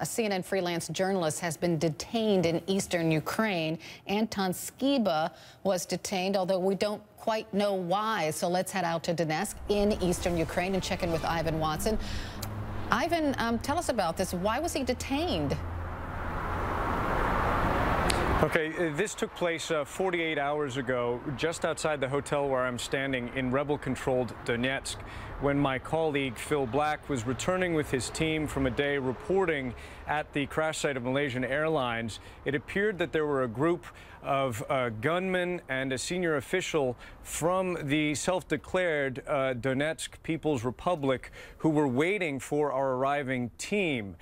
A CNN freelance journalist has been detained in eastern Ukraine. Anton Skiba was detained, although we don't quite know why. So let's head out to Donetsk in eastern Ukraine and check in with Ivan Watson. Ivan, tell us about this. Why was he detained? Okay, this took place 48 hours ago, just outside the hotel where I'm standing in rebel-controlled Donetsk, when my colleague Phil Black was returning with his team from a day reporting at the crash site of Malaysian Airlines. It appeared that there were a group of gunmen and a senior official from the self-declared Donetsk People's Republic who were waiting for our arriving team.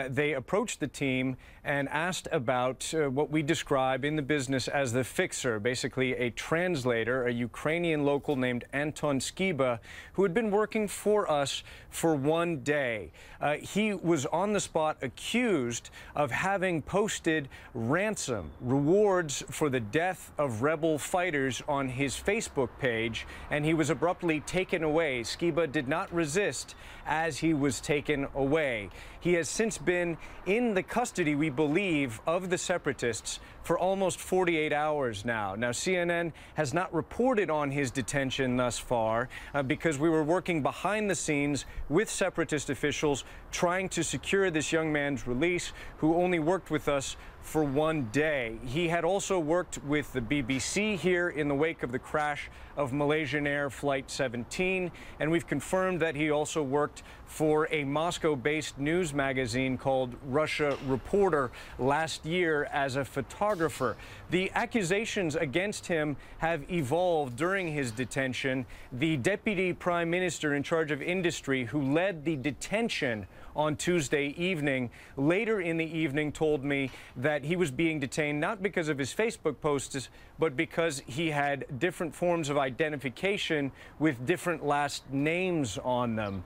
They approached the team and asked about what we describe in the business as the fixer, basically a translator, a Ukrainian local named Anton Skiba, who had been working for us for one day. He was on the spot accused of having posted ransom rewards for the death of rebel fighters on his Facebook page, and he was abruptly taken away. Skiba did not resist as he was taken away. He has since been in the custody, we believe, of the separatists for almost 48 hours now. Now, CNN has not reported on his detention thus far because we were working behind the scenes with separatist officials trying to secure this young man's release, who only worked with us for one day. He had also worked with the BBC here in the wake of the crash of Malaysian Air Flight 17, and we've confirmed that he also worked for a Moscow-based news magazine called Russia Reporter last year as a photographer. The accusations against him have evolved during his detention. The deputy prime minister in charge of industry, who led the detention on Tuesday evening, later in the evening told me that he was being detained not because of his Facebook posts, but because he had different forms of identification with different last names on them.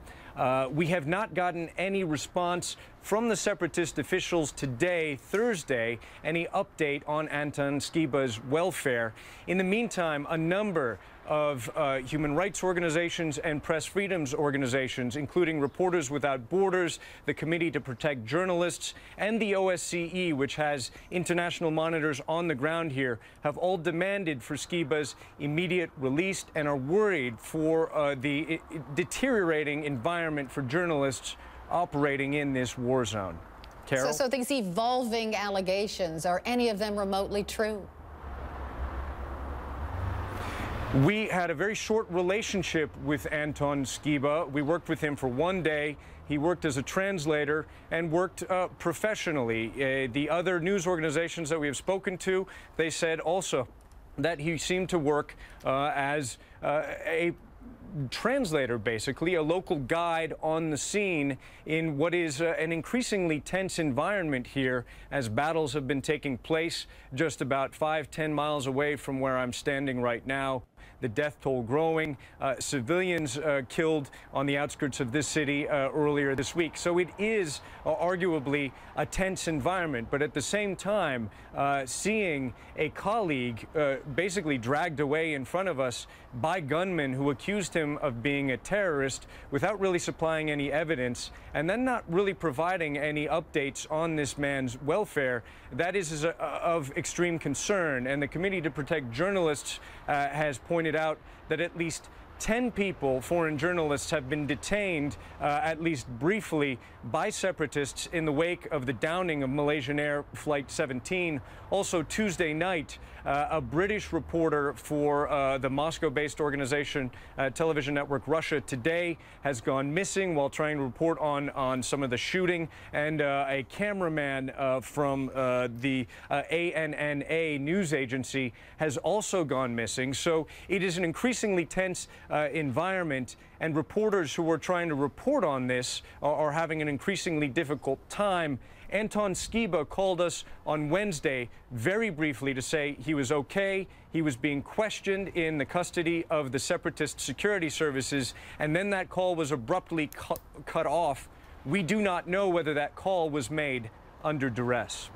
We have not gotten any response from the separatist officials today, Thursday, any update on Anton Skiba's welfare. In the meantime, a number of human rights organizations and press freedoms organizations, including Reporters Without Borders, the Committee to Protect Journalists, and the OSCE, which has international monitors on the ground here, have all demanded for Skiba's immediate release and are worried for the deteriorating environment for journalists operating in this war zone. Carol? So these evolving allegations, are any of them remotely true? We had a very short relationship with Anton Skiba. We worked with him for one day. He worked as a translator and worked professionally. The other news organizations that we have spoken to, they said also that he seemed to work as a translator, basically, a local guide on the scene in what is an increasingly tense environment here as battles have been taking place just about 5-10 miles away from where I'm standing right now. The death toll growing, civilians killed on the outskirts of this city earlier this week. So it is arguably a tense environment, but at the same time, seeing a colleague basically dragged away in front of us by gunmen who accused him of being a terrorist without really supplying any evidence, and then not really providing any updates on this man's welfare, that is of extreme concern. And the Committee to Protect Journalists has pointed out that at least 10 people, foreign journalists, have been detained, at least briefly, by separatists in the wake of the downing of Malaysian Air Flight 17. Also, Tuesday night, a British reporter for the Moscow-based organization television network Russia Today has gone missing while trying to report on some of the shooting, and a cameraman from the ANNA news agency has also gone missing. So it is an increasingly tense environment, and reporters who are trying to report on this are having an increasingly difficult time. Anton Skiba called us on Wednesday very briefly to say he was okay. He was being questioned in the custody of the separatist security services, and then that call was abruptly cut off. We do not know whether that call was made under duress.